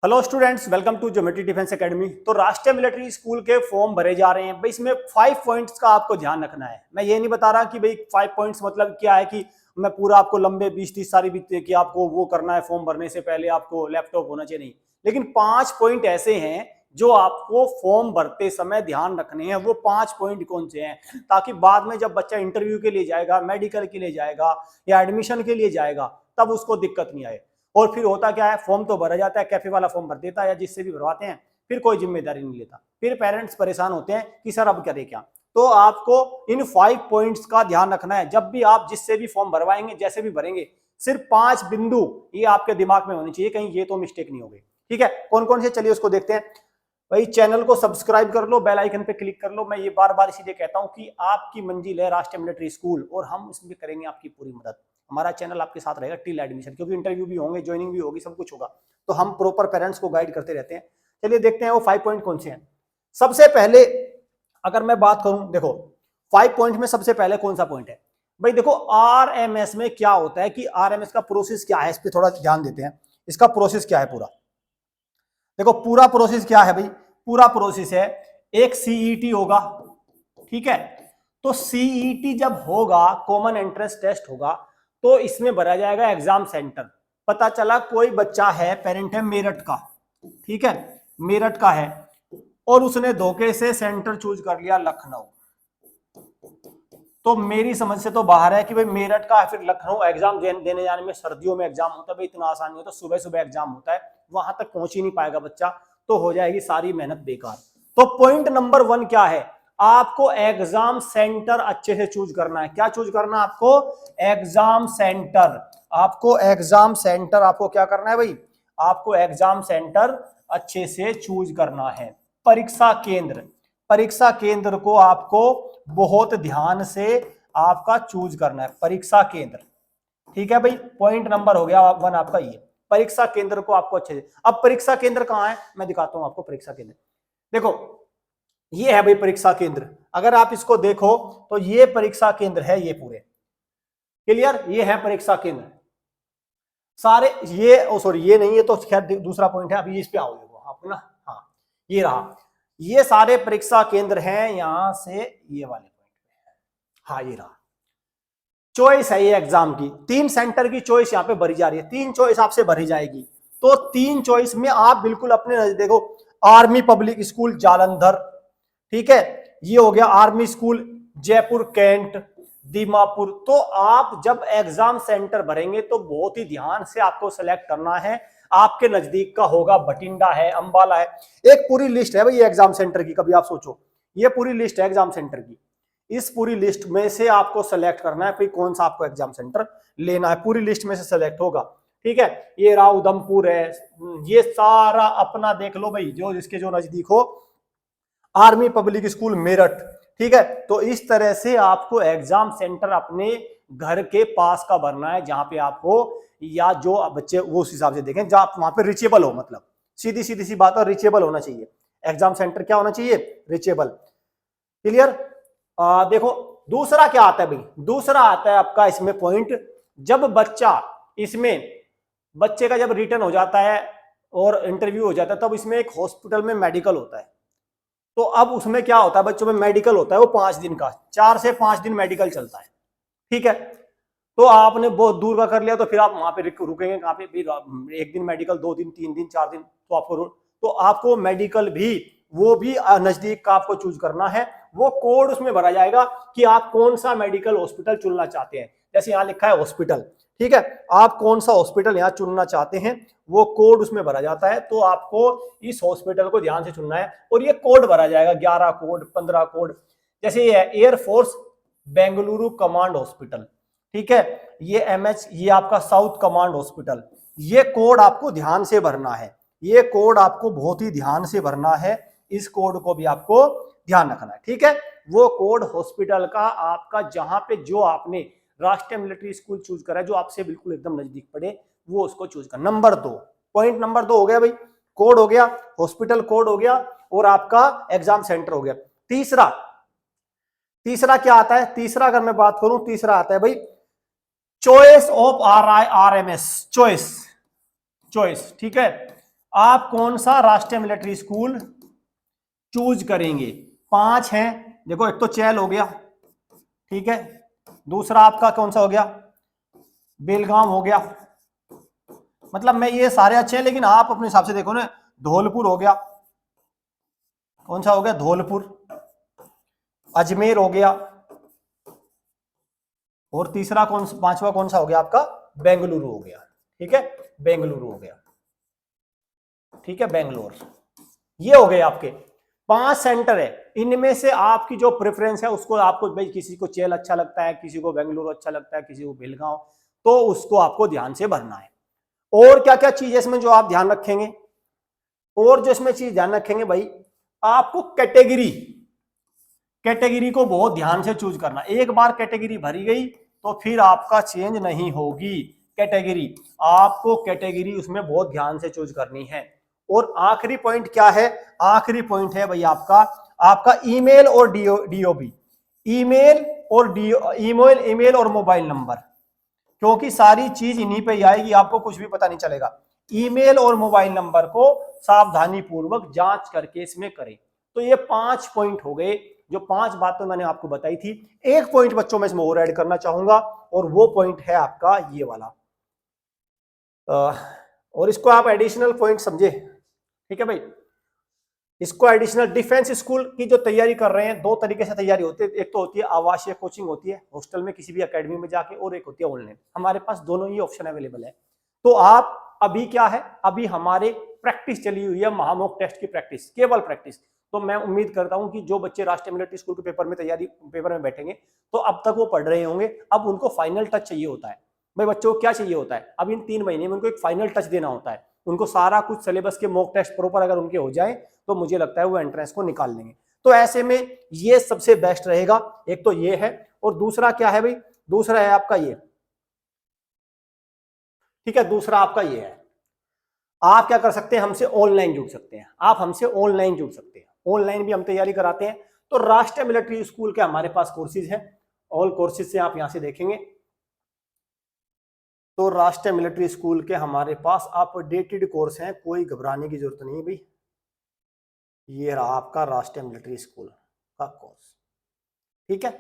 Hello students, welcome to geometry defence academy. तो राष्ट्रीय military school के फॉर्म भरे जा रहे हैं भाई। इसमें 5 पॉइंट्स का आपको ध्यान रखना है। मैं ये नहीं बता रहा कि भाई 5 पॉइंट्स मतलब क्या है कि मैं पूरा आपको लंबे 20-30 सारी बीते कि आपको वो करना है, फॉर्म भरने से पहले आपको लैपटॉप होना चाहिए, नहीं। लेकिन 5 पॉइंट ऐसे हैं जो आपको फॉर्म भरते समय ध्यान रखने हैं। वो 5 पॉइंट कौन से हैं, ताकि बाद में जब बच्चा इंटरव्यू के लिए जाएगा, मेडिकल के लिए जाएगा या एडमिशन के लिए जाएगा, तब उसको दिक्कत नहीं आए। और फिर होता क्या है, फॉर्म तो भरा जाता है, कैफे वाला फॉर्म भर देता है या जिससे भी भरवाते हैं, फिर कोई जिम्मेदारी नहीं लेता। फिर पेरेंट्स परेशान होते हैं कि सर अब करें क्या। तो आपको इन 5 पॉइंट्स का ध्यान रखना है। जब भी आप जिससे भी फॉर्म भरवाएंगे, जैसे भी भरेंगे, सिर्फ 5 बिंदु ये आपके दिमाग में होनी चाहिए, कहीं ये तो मिस्टेक नहीं हो गई। ठीक है, कौन कौन से, चलिए उसको देखते हैं। भाई चैनल को सब्सक्राइब कर लो, बेल आइकन पे क्लिक कर लो। मैं ये बार बार इसीलिए कहता हूं कि आपकी मंजिल है राष्ट्रीय मिलिट्री स्कूल, और हम इसमें करेंगे आपकी पूरी मदद। हमारा चैनल आपके साथ रहेगा टिल एडमिशन, क्योंकि इंटरव्यू भी होंगे, ज्वाइनिंग भी होगी, सब कुछ होगा। तो हम प्रॉपर पेरेंट्स को गाइड करते रहते हैं। चलिए देखते हैं वो 5 पॉइंट कौन से हैं। सबसे पहले अगर मैं बात करूं, देखो 5 पॉइंट में सबसे पहले कौन सा पॉइंट है भाई। देखो आरएमएस में क्या होता है कि आरएमएस का प्रोसेस क्या है, इस पर थोड़ा ध्यान देते हैं। इसका प्रोसेस क्या है पूरा, देखो पूरा प्रोसेस क्या है भाई। पूरा प्रोसेस है, एक सीईटी होगा, ठीक है। तो सीईटी जब होगा, कॉमन एंट्रेंस टेस्ट होगा, तो इसमें भरा जाएगा एग्जाम सेंटर। पता चला कोई बच्चा है, पेरेंट है मेरठ का, ठीक है, मेरठ का है, और उसने धोखे से सेंटर चूज कर लिया लखनऊ। तो मेरी समझ से तो बाहर है कि भाई मेरठ का फिर लखनऊ एग्जाम देने जाने में, सर्दियों में एग्जाम होता है भाई, इतना आसान नहीं होता, सुबह सुबह एग्जाम होता है, वहां तक पहुंच ही नहीं पाएगा बच्चा, तो हो जाएगी सारी मेहनत बेकार। तो पॉइंट नंबर 1 क्या है, आपको एग्जाम सेंटर अच्छे से चूज करना है। क्या चूज करना है आपको, एग्जाम सेंटर। आपको एग्जाम सेंटर आपको क्या करना है भाई, आपको एग्जाम सेंटर अच्छे से चूज करना है। परीक्षा केंद्र, परीक्षा केंद्र को आपको बहुत ध्यान से आपका चूज करना है, परीक्षा केंद्र। ठीक है भाई, पॉइंट नंबर हो गया 1 आपका ये, परीक्षा केंद्र को आपको अच्छे से। अब परीक्षा केंद्र कहां है, मैं दिखाता हूं आपको परीक्षा केंद्र। देखो ये है भाई परीक्षा केंद्र। अगर आप इसको देखो तो ये परीक्षा केंद्र है, ये पूरे क्लियर, ये है परीक्षा केंद्र सारे। ये सॉरी, ये नहीं है तो खैर दूसरा पॉइंट है, अभी इस पे आओगे आपको ना। हाँ ये रहा, ये सारे परीक्षा केंद्र हैं, यहां से ये वाले पॉइंट पे। हाँ ये रहा, चॉइस है ये एग्जाम की, 3 सेंटर की चॉइस यहाँ पे भरी जा रही है, 3 चॉइस आपसे भरी जाएगी। तो 3 चॉइस में आप बिल्कुल अपने देखो, आर्मी पब्लिक स्कूल जालंधर, ठीक है, ये हो गया army school Jaipur cantt Dimapur. तो आप जब एग्जाम सेंटर भरेंगे तो बहुत ही ध्यान से आपको सेलेक्ट करना है। आपके नजदीक का होगा बठिंडा है, अंबाला है, एक पूरी लिस्ट है भाई एग्जाम सेंटर की। कभी आप सोचो, ये पूरी लिस्ट है एग्जाम सेंटर की। इस पूरी लिस्ट में से आपको सेलेक्ट करना है भाई कौन सा आपको एग्जाम सेंटर लेना है, पूरी लिस्ट में से सेलेक्ट होगा। ठीक है, ये रहा उधमपुर है, ये सारा अपना देख लो भाई, जो जिसके जो नजदीक हो। आर्मी पब्लिक स्कूल मेरठ, ठीक है। तो इस तरह से आपको एग्जाम सेंटर अपने घर के पास का भरना है, जहां पे आपको, या जो बच्चे वो उस हिसाब से देखें जहां वहां पे रिचेबल हो, मतलब सीधी सीधी सी बात है, रिचेबल होना चाहिए एग्जाम सेंटर। क्या होना चाहिए, रिचेबल। क्लियर। देखो दूसरा क्या आता है भाई, दूसरा आता है आपका इसमें पॉइंट, जब बच्चा इसमें, बच्चे का जब रिटर्न हो जाता है और इंटरव्यू हो जाता है, तब इसमें एक हॉस्पिटल में मेडिकल होता है। तो अब उसमें क्या होता है, बच्चों में मेडिकल होता है, वो 5 दिन का, 4 से 5 दिन मेडिकल चलता है। ठीक है, तो आपने बहुत दूर का कर लिया तो फिर आप वहां पे रुकेंगे कहां पे, फिर 1 दिन मेडिकल, 2 दिन, 3 दिन, 4 दिन, तो आपको मेडिकल भी, वो भी नजदीक का आपको चूज करना है। वो कोड उसमें भरा जाएगा कि आप कौन सा मेडिकल हॉस्पिटल चुनना चाहते हैं। जैसे यहाँ लिखा है हॉस्पिटल, ठीक है, आप कौन सा हॉस्पिटल यहाँ चुनना चाहते हैं, वो कोड उसमें भरा जाता है। तो आपको इस हॉस्पिटल को ध्यान से चुनना है, और ये कोड भरा जाएगा, 11 कोड, 15 कोड। जैसे ये है एयरफोर्स बेंगलुरु कमांड हॉस्पिटल, ठीक है, ये एमएच, ये आपका साउथ कमांड हॉस्पिटल। ये कोड आपको ध्यान से भरना है, ये कोड आपको बहुत ही ध्यान से भरना है, इस कोड को भी आपको ध्यान रखना है। ठीक है, वो कोड हॉस्पिटल का आपका, जहां पे जो आपने राष्ट्रीय मिलिट्री स्कूल चूज करा है, जो आपसे बिल्कुल एकदम नजदीक पड़े, वो उसको चूज करना। नंबर 2, पॉइंट नंबर 2 हो गया भाई, कोड हो गया, हॉस्पिटल कोड हो गया, और आपका एग्जाम सेंटर हो गया। तीसरा, तीसरा क्या आता है, तीसरा अगर मैं बात करूं, तीसरा आता है भाई choice of RMS, choice, choice, ठीक है। आप कौन सा राष्ट्रीय मिलिट्री स्कूल चूज करेंगे? 5 हैं, देखो एक तो चैल हो गया, ठीक है, दूसरा आपका कौन सा हो गया, बेलगाम हो गया, मतलब मैं ये सारे अच्छे हैं, लेकिन आप अपने हिसाब से देखो ना, धौलपुर हो गया, कौन सा हो गया, धौलपुर, अजमेर हो गया, और तीसरा कौन, पांचवा कौन सा हो गया आपका, बेंगलुरु हो गया, ठीक है, बेंगलुरु हो गया, ठीक है, बेंगलोर। ये हो गए आपके 5 सेंटर है, इनमें से आपकी जो प्रेफरेंस है उसको आपको, भाई किसी को चेल अच्छा लगता है, किसी को बेंगलुरु अच्छा लगता है, किसी को बेलगांव, तो उसको आपको ध्यान से भरना है। और क्या क्या चीज है इसमें जो आप ध्यान रखेंगे, और जो इसमें चीज ध्यान रखेंगे भाई, आपको कैटेगरी को बहुत ध्यान से चूज करना। एक बार कैटेगरी भरी गई तो फिर आपका चेंज नहीं होगी कैटेगरी, आपको कैटेगरी उसमें बहुत ध्यान से चूज करनी है। और आखिरी पॉइंट क्या है, आखिरी पॉइंट है भाई आपका ईमेल और डीओबी, ईमेल और मोबाइल नंबर, क्योंकि सारी चीज इन्हीं पे ही आएगी, आपको कुछ भी पता नहीं चलेगा। ईमेल और मोबाइल नंबर को सावधानी पूर्वक जांच करके इसमें करें। तो ये 5 पॉइंट हो गए, जो 5 बातें मैंने आपको बताई थी। एक पॉइंट बच्चों में इसमें और ऐड करना चाहूंगा, और वो पॉइंट है आपका ये वाला, और इसको आप एडिशनल पॉइंट समझे, ठीक है भाई। इसको एडिशनल, डिफेंस स्कूल की जो तैयारी कर रहे हैं, 2 तरीके से तैयारी होती है, एक तो होती है आवासीय कोचिंग होती है हॉस्टल में किसी भी एकेडमी में जाके, और एक होती है ऑनलाइन। हमारे पास दोनों ही ऑप्शन अवेलेबल है। तो आप अभी क्या है, अभी हमारे प्रैक्टिस चली हुई है, महामॉक टेस्ट की प्रैक्टिस, केवल प्रैक्टिस। तो मैं उम्मीद करता हूं कि जो बच्चे राष्ट्रीय मिलिट्री स्कूल के पेपर में बैठेंगे, तो अब तक वो पढ़ रहे होंगे, अब उनको फाइनल टच चाहिए होता है। भाई बच्चों को क्या चाहिए होता है, अब इन 3 महीने में उनको एक फाइनल टच देना होता है। उनको सारा कुछ सिलेबस के मॉक टेस्ट प्रॉपर अगर उनके हो जाए, तो मुझे लगता है वो एंट्रेंस को निकाल लेंगे। तो ऐसे में ये सबसे बेस्ट रहेगा। एक तो ये है, और दूसरा क्या है भाई, दूसरा है आपका ये, ठीक है, दूसरा आपका ये है, आप क्या कर सकते हैं, हमसे ऑनलाइन जुड़ सकते हैं, आप हमसे ऑनलाइन जुड़ सकते हैं, ऑनलाइन भी हम तैयारी कराते हैं। तो राष्ट्रीय मिलिट्री स्कूल के हमारे पास कोर्सेज हैं, ऑल कोर्सेज से आप यहां से देखेंगे तो राष्ट्रीय मिलिट्री स्कूल के हमारे पास अपडेटेड कोर्स हैं, कोई घबराने की जरूरत नहीं भाई। ये रहा आपका राष्ट्रीय मिलिट्री स्कूल का कोर्स, ठीक है,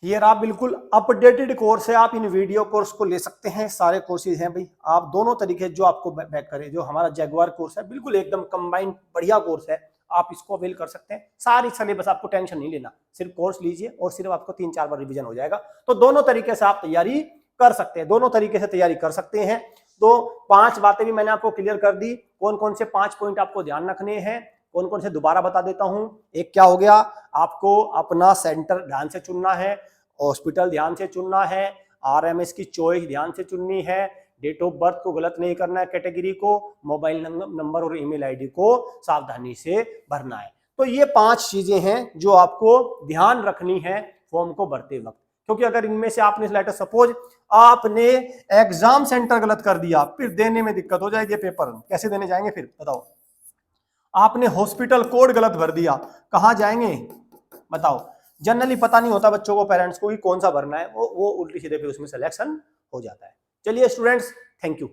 ये रहा बिल्कुल अपडेटेड कोर्स है। आप इन वीडियो कोर्स को ले सकते हैं, सारे कोर्सेज हैं भाई, आप दोनों तरीके जो आपको बैक करें। जो हमारा जैगुआर कोर्स है, बिल्कुल एकदम कंबाइंड बढ़िया कोर्स है, आप इसको अवेल कर सकते हैं। सारी सिलेबस, आपको टेंशन नहीं लेना, सिर्फ कोर्स लीजिए और सिर्फ आपको 3-4 बार रिवीजन हो जाएगा। तो दोनों तरीके से आप तैयारी कर सकते हैं, दोनों तरीके से तैयारी कर सकते हैं। तो 5 बातें भी मैंने आपको क्लियर कर दी। कौन कौन से 5 पॉइंट आपको ध्यान रखने हैं, कौन कौन से दोबारा बता देता हूं। एक क्या हो गया, आपको अपना सेंटर ध्यान से चुनना है, हॉस्पिटल ध्यान से चुनना है, आरएमएस की चॉइस ध्यान से चुननी है, डेट ऑफ बर्थ को गलत नहीं करना है, कैटेगरी को, मोबाइल नंबर और ईमेल आईडी को सावधानी से भरना है। तो ये 5 चीजें हैं जो आपको ध्यान रखनी है फॉर्म को भरते वक्त। क्योंकि अगर इनमें से आपने लेटर सपोज आपने एग्जाम सेंटर गलत कर दिया, फिर देने में दिक्कत हो जाएगी, पेपर कैसे देने जाएंगे फिर बताओ। आपने हॉस्पिटल कोड गलत भर दिया, कहां जाएंगे बताओ। जनरली पता नहीं होता बच्चों को, पेरेंट्स को, कि कौन सा भरना है, वो उल्टी सीधे पे उसमें सिलेक्शन हो जाता है। चलिए स्टूडेंट्स, थैंक यू।